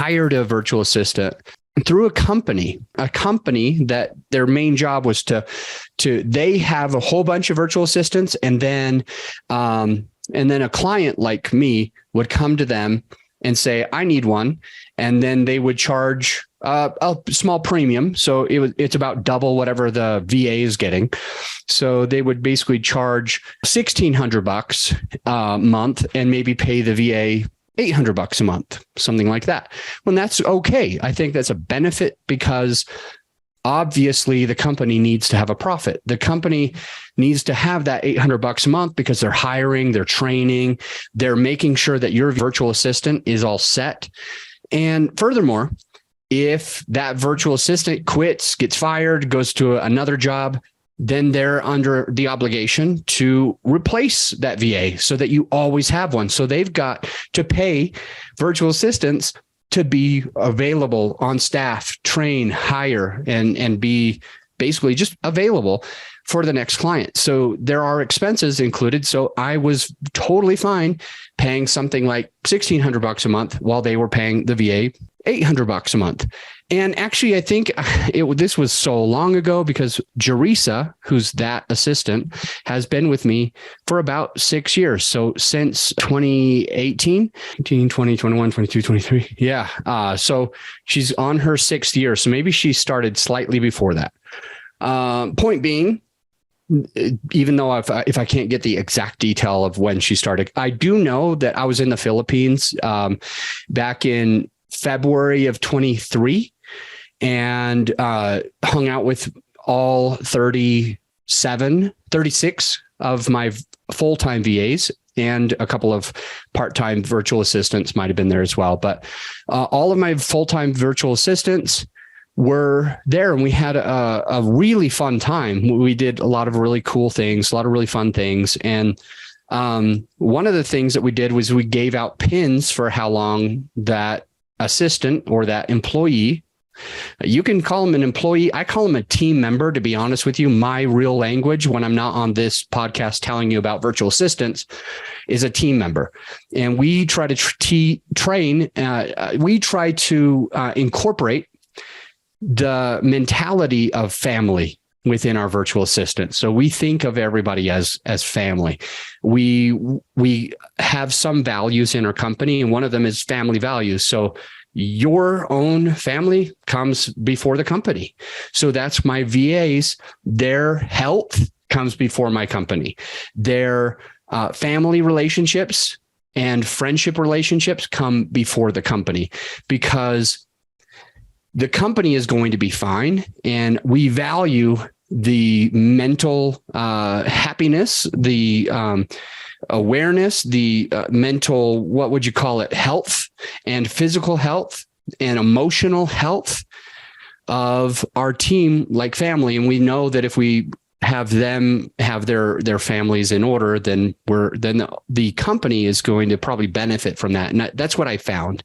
hired a virtual assistant through a company that their main job was they have a whole bunch of virtual assistants, and then a client like me would come to them and say, I need one. And then they would charge a small premium. So it's about double whatever the VA is getting. So they would basically charge $1,600 a month and maybe pay the VA $800 a month, something like that. Well, that's okay. I think that's a benefit because obviously the company needs to have a profit. The company needs to have that $800 a month because they're hiring, they're training, they're making sure that your virtual assistant is all set. And furthermore, if that virtual assistant quits, gets fired, goes to another job, then they're under the obligation to replace that VA so that you always have one. So they've got to pay virtual assistants to be available on staff, train, hire, and be basically just available for the next client. So there are expenses included. So I was totally fine paying something like $1,600 a month while they were paying the VA $800 a month. And actually, I think this was so long ago because Jerisa, who's that assistant, has been with me for about 6 years. So since 2018, 19, 20, 21, 22, 23. Yeah. So she's on her 6th year. So maybe she started slightly before that. Point being, even though if I can't get the exact detail of when she started, I do know that I was in the Philippines back in February of 23 and hung out with all 36 of my full-time VAs, and a couple of part-time virtual assistants might have been there as well. But all of my full-time virtual assistants were there, and we had a really fun time. We did a lot of really cool things, a lot of really fun things. And one of the things that we did was we gave out pins for how long that assistant or that employee, you can call them an employee. I call them a team member, to be honest with you. My real language when I'm not on this podcast telling you about virtual assistants is a team member. And we try to train, we try to incorporate the mentality of family within our virtual assistant. So we think of everybody as family. We have some values in our company, and one of them is family values. So your own family comes before the company. So that's my VAs. Their health comes before my company. Their family relationships and friendship relationships come before the company, because the company is going to be fine. And we value the mental happiness, the awareness, the mental, what would you call it, health and physical health and emotional health of our team like family. And we know that if we have them have their families in order, then the company is going to probably benefit from that. And that's what I found.